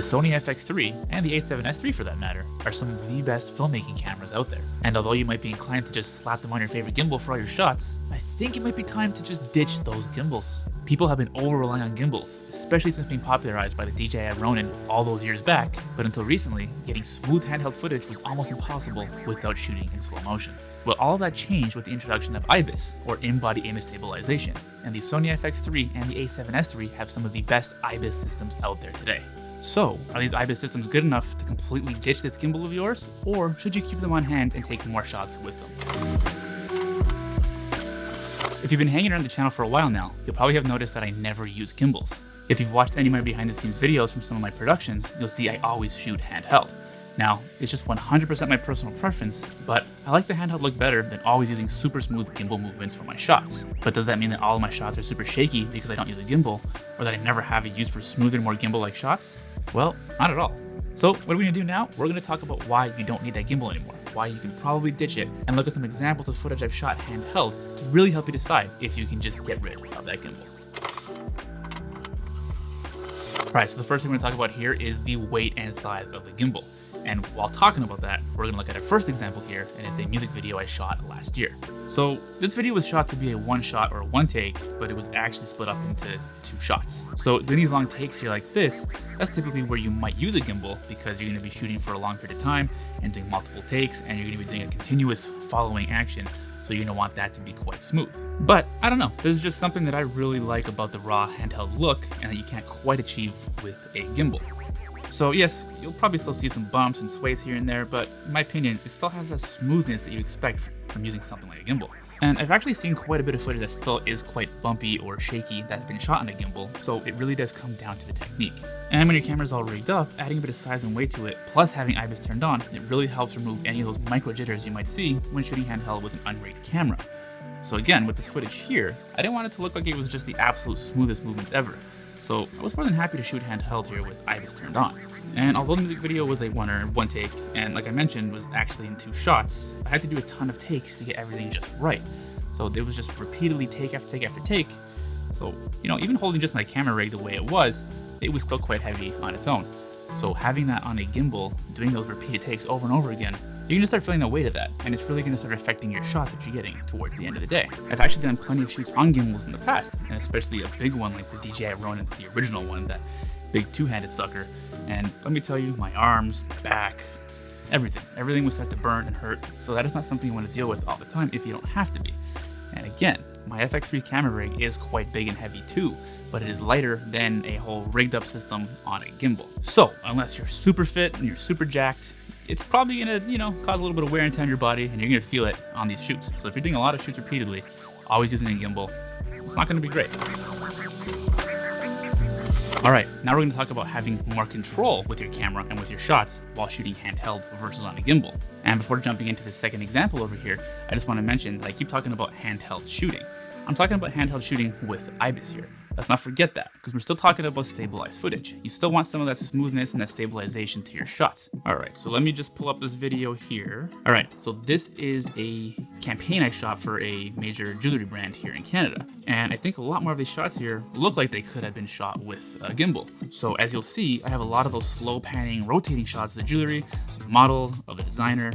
Sony FX3 and the a7S III for that matter are some of the best filmmaking cameras out there. And although you might be inclined to just slap them on your favorite gimbal for all your shots, I think it might be time to just ditch those gimbals. People have been over-relying on gimbals, especially since being popularized by the DJI Ronin all those years back, but until recently, getting smooth handheld footage was almost impossible without shooting in slow motion. Well, all of that changed with the introduction of IBIS, or in-body image stabilization, and the Sony FX3 and the a7S III have some of the best IBIS systems out there today. So, are these IBIS systems good enough to completely ditch this gimbal of yours, or should you keep them on hand and take more shots with them? If you've been hanging around the channel for a while now, you'll probably have noticed that I never use gimbals. If you've watched any of my behind the scenes videos from some of my productions, you'll see I always shoot handheld. Now, it's just 100% my personal preference, but I like the handheld look better than always using super smooth gimbal movements for my shots. But does that mean that all of my shots are super shaky because I don't use a gimbal, or that I never have it used for smoother, more gimbal-like shots? Well, not at all. So what are we gonna do now? We're gonna talk about why you don't need that gimbal anymore, why you can probably ditch it, and look at some examples of footage I've shot handheld to really help you decide if you can just get rid of that gimbal. Alright, so the first thing we're gonna talk about here is the weight and size of the gimbal. And while talking about that, we're gonna look at our first example here, and it's a music video I shot last year. So this video was shot to be a one shot or one take, but it was actually split up into two shots. So doing these long takes here like this, that's typically where you might use a gimbal because you're gonna be shooting for a long period of time and doing multiple takes, and you're gonna be doing a continuous following action. So you're gonna want that to be quite smooth. But I don't know, there's just something that I really like about the raw handheld look and that you can't quite achieve with a gimbal. So yes, you'll probably still see some bumps and sways here and there, but in my opinion, it still has that smoothness that you expect from using something like a gimbal. And I've actually seen quite a bit of footage that still is quite bumpy or shaky that's been shot on a gimbal, so it really does come down to the technique. And when your camera's all rigged up, adding a bit of size and weight to it, plus having IBIS turned on, it really helps remove any of those micro jitters you might see when shooting handheld with an unrigged camera. So again, with this footage here, I didn't want it to look like it was just the absolute smoothest movements ever. So I was more than happy to shoot handheld here with IBIS turned on. And although the music video was a one take, and like I mentioned, was actually in two shots, I had to do a ton of takes to get everything just right. So it was just repeatedly take after take after take. So, even holding just my camera rig the way it was still quite heavy on its own. So having that on a gimbal, doing those repeated takes over and over again, you're gonna start feeling the weight of that, and it's really gonna start affecting your shots that you're getting towards the end of the day. I've actually done plenty of shoots on gimbals in the past, and especially a big one like the DJI Ronin, the original one, that big two-handed sucker. And let me tell you, my arms, my back, everything was set to burn and hurt. So that is not something you want to deal with all the time if you don't have to be. And again, my FX3 camera rig is quite big and heavy too, but it is lighter than a whole rigged up system on a gimbal. So unless you're super fit and you're super jacked, it's probably gonna, cause a little bit of wear and tear on your body, and you're gonna feel it on these shoots. So if you're doing a lot of shoots repeatedly, always using a gimbal, it's not gonna be great. Alright, now we're going to talk about having more control with your camera and with your shots while shooting handheld versus on a gimbal. And before jumping into the second example over here, I just want to mention that I keep talking about handheld shooting. I'm talking about handheld shooting with IBIS here. Let's not forget that, because we're still talking about stabilized footage. You still want some of that smoothness and that stabilization to your shots. Alright, so let me just pull up this video here. Alright, so this is a campaign I shot for a major jewelry brand here in Canada. And I think a lot more of these shots here look like they could have been shot with a gimbal. So as you'll see, I have a lot of those slow panning, rotating shots of the jewelry, of the model, of the designer,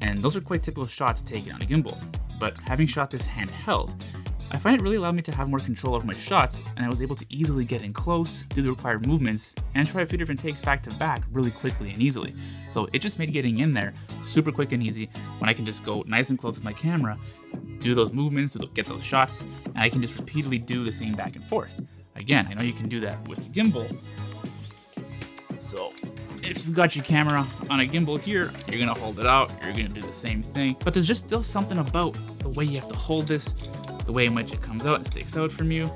and those are quite typical shots taken on a gimbal. But having shot this handheld, I find it really allowed me to have more control over my shots, and I was able to easily get in close, do the required movements, and try a few different takes back to back really quickly and easily. So it just made getting in there super quick and easy when I can just go nice and close with my camera, do those movements, get those shots, and I can just repeatedly do the same back and forth. Again, I know you can do that with a gimbal. So if you've got your camera on a gimbal here, you're gonna hold it out, you're gonna do the same thing, but there's just still something about the way you have to hold this, the way in which it comes out and sticks out from you.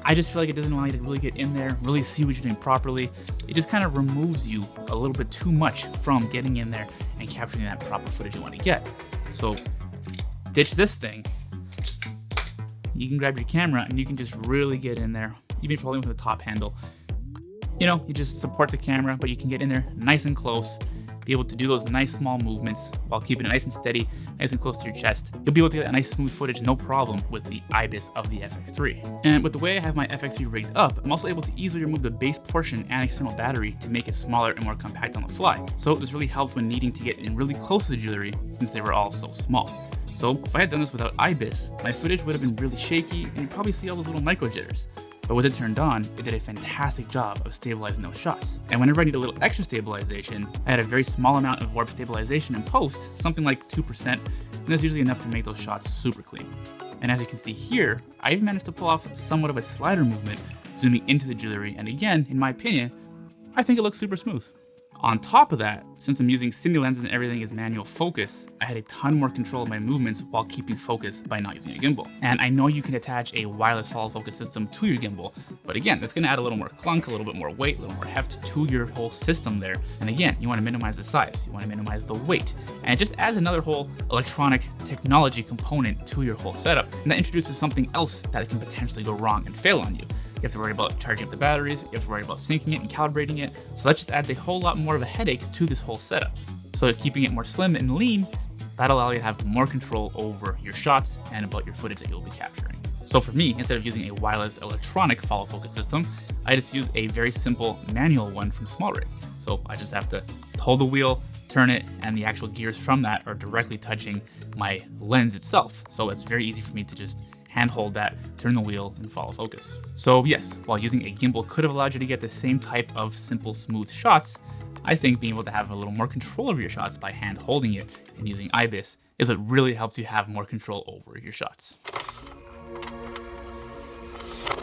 I just feel like it doesn't allow you to really get in there, really see what you're doing properly. It just kind of removes you a little bit too much from getting in there and capturing that proper footage you want to get. So ditch this thing. You can grab your camera and you can just really get in there, even if you're holding with the top handle. You just support the camera, but you can get in there nice and close be able to do those nice small movements while keeping it nice and steady, nice and close to your chest. You'll be able to get that nice smooth footage, no problem, with the IBIS of the FX3. And with the way I have my FX3 rigged up, I'm also able to easily remove the base portion and external battery to make it smaller and more compact on the fly. So this really helped when needing to get in really close to the jewelry since they were all so small. So if I had done this without IBIS, my footage would have been really shaky and you'd probably see all those little micro jitters. But with it turned on, it did a fantastic job of stabilizing those shots. And whenever I need a little extra stabilization, I had a very small amount of warp stabilization in post, something like 2%, and that's usually enough to make those shots super clean. And as you can see here, I even managed to pull off somewhat of a slider movement, zooming into the jewelry, and again, in my opinion, I think it looks super smooth. On top of that, since I'm using cine lenses and everything is manual focus, I had a ton more control of my movements while keeping focus by not using a gimbal. And I know you can attach a wireless follow focus system to your gimbal, but again, that's gonna add a little more clunk, a little bit more weight, a little more heft to your whole system there. And again, you wanna minimize the size, you wanna minimize the weight, and it just adds another whole electronic technology component to your whole setup. And that introduces something else that can potentially go wrong and fail on you. You have to worry about charging up the batteries, you have to worry about syncing it and calibrating it, so that just adds a whole lot more of a headache to this whole setup. So keeping it more slim and lean, that'll allow you to have more control over your shots and about your footage that you'll be capturing. So for me, instead of using a wireless electronic follow focus system, I just use a very simple manual one from SmallRig. So I just have to hold the wheel, turn it, and the actual gears from that are directly touching my lens itself. So it's very easy for me to just handhold that, turn the wheel, and follow focus. So yes, while using a gimbal could have allowed you to get the same type of simple, smooth shots, I think being able to have a little more control over your shots by hand holding it and using IBIS is what really helps you have more control over your shots.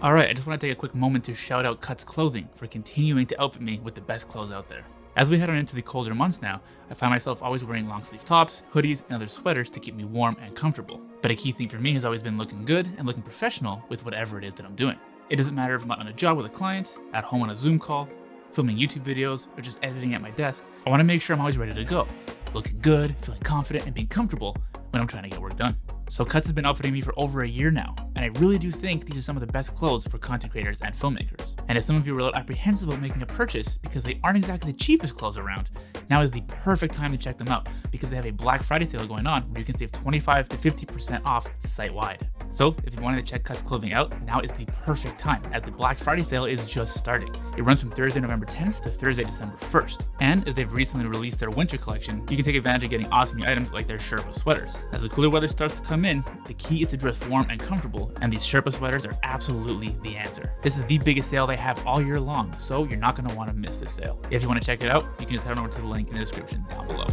Alright, I just want to take a quick moment to shout out Cuts Clothing for continuing to outfit me with the best clothes out there. As we head on into the colder months now, I find myself always wearing long sleeve tops, hoodies, and other sweaters to keep me warm and comfortable. But a key thing for me has always been looking good and looking professional with whatever it is that I'm doing. It doesn't matter if I'm on a job with a client, at home on a Zoom call, filming YouTube videos, or just editing at my desk. I want to make sure I'm always ready to go, looking good, feeling confident, and being comfortable when I'm trying to get work done. So Cuts has been outfitting me for over a year now, and I really do think these are some of the best clothes for content creators and filmmakers. And if some of you were a little apprehensive about making a purchase because they aren't exactly the cheapest clothes around, now is the perfect time to check them out because they have a Black Friday sale going on where you can save 25 to 50% off site-wide. So if you wanted to check Cuts Clothing out, now is the perfect time as the Black Friday sale is just starting. It runs from Thursday, November 10th to Thursday, December 1st. And as they've recently released their winter collection, you can take advantage of getting awesome new items like their Sherpa sweaters. As the cooler weather starts to come in, the key is to dress warm and comfortable, and these Sherpa sweaters are absolutely the answer. This is the biggest sale they have all year long, so you're not going to want to miss this sale. If you want to check it out, you can just head on over to the link in the description down below.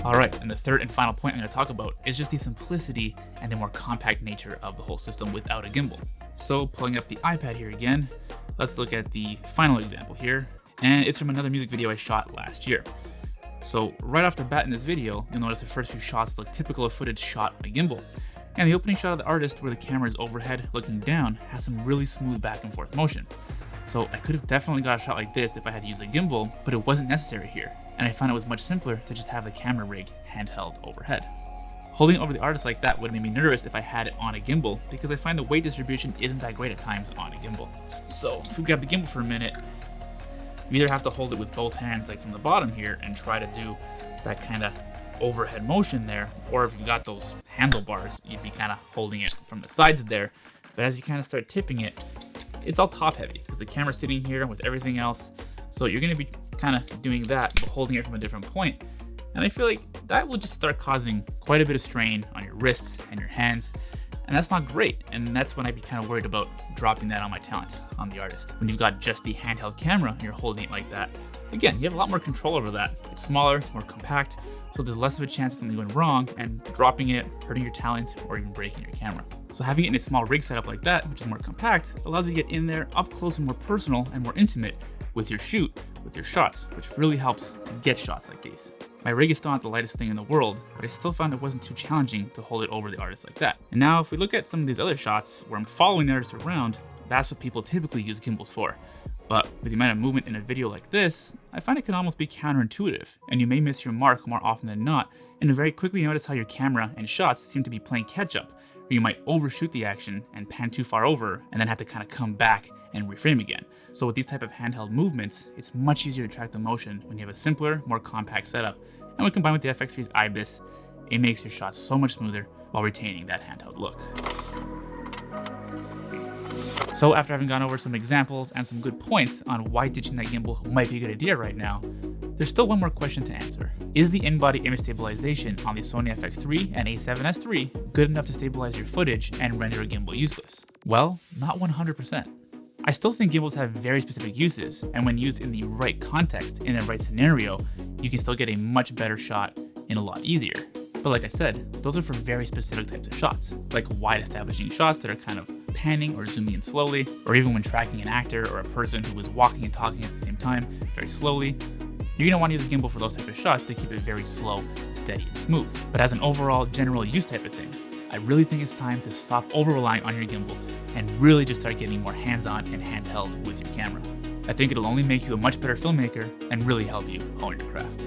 Alright, and the third and final point I'm going to talk about is just the simplicity and the more compact nature of the whole system without a gimbal. So pulling up the iPad here again, let's look at the final example here, and it's from another music video I shot last year. So right off the bat in this video, you'll notice the first few shots look typical of footage shot on a gimbal. And the opening shot of the artist where the camera is overhead looking down has some really smooth back and forth motion. So I could have definitely got a shot like this if I had used a gimbal, but it wasn't necessary here. And I found it was much simpler to just have the camera rig handheld overhead. Holding over the artist like that would have made me nervous if I had it on a gimbal because I find the weight distribution isn't that great at times on a gimbal. So if we grab the gimbal for a minute, you either have to hold it with both hands like from the bottom here and try to do that kind of overhead motion there, or if you got those handlebars, you'd be kind of holding it from the sides there. But as you kind of start tipping it, it's all top heavy because the camera's sitting here with everything else. So you're going to be kind of doing that, but holding it from a different point. And I feel like that will just start causing quite a bit of strain on your wrists and your hands. And that's not great. And that's when I'd be kind of worried about dropping that on my talent on the artist. When you've got just the handheld camera and you're holding it like that, again, you have a lot more control over that. It's smaller, it's more compact, so there's less of a chance of something going wrong and dropping it, hurting your talent, or even breaking your camera. So having it in a small rig setup like that, which is more compact, allows you to get in there up close and more personal and more intimate with your shoot, with your shots, which really helps to get shots like these. My rig is still not the lightest thing in the world, but I still found it wasn't too challenging to hold it over the artist like that. And now if we look at some of these other shots where I'm following the artist around, that's what people typically use gimbals for. But with the amount of movement in a video like this, I find it can almost be counterintuitive, and you may miss your mark more often than not, and very quickly notice how your camera and shots seem to be playing catch up, where you might overshoot the action and pan too far over and then have to kind of come back and reframe again. So with these type of handheld movements, it's much easier to track the motion when you have a simpler, more compact setup. And when combined with the FX3's IBIS, it makes your shots so much smoother while retaining that handheld look. So after having gone over some examples and some good points on why ditching that gimbal might be a good idea right now, there's still one more question to answer. Is the in-body image stabilization on the Sony FX3 and A7S III good enough to stabilize your footage and render a gimbal useless? Well, not 100%. I still think gimbals have very specific uses, and when used in the right context, in the right scenario, you can still get a much better shot in a lot easier. But like I said, those are for very specific types of shots, like wide establishing shots that are kind of panning or zooming in slowly, or even when tracking an actor or a person who is walking and talking at the same time very slowly. You're going to want to use a gimbal for those type of shots to keep it very slow, steady, and smooth. But as an overall general use type of thing, I really think it's time to stop over-relying on your gimbal and really just start getting more hands-on and handheld with your camera. I think it'll only make you a much better filmmaker and really help you hone your craft.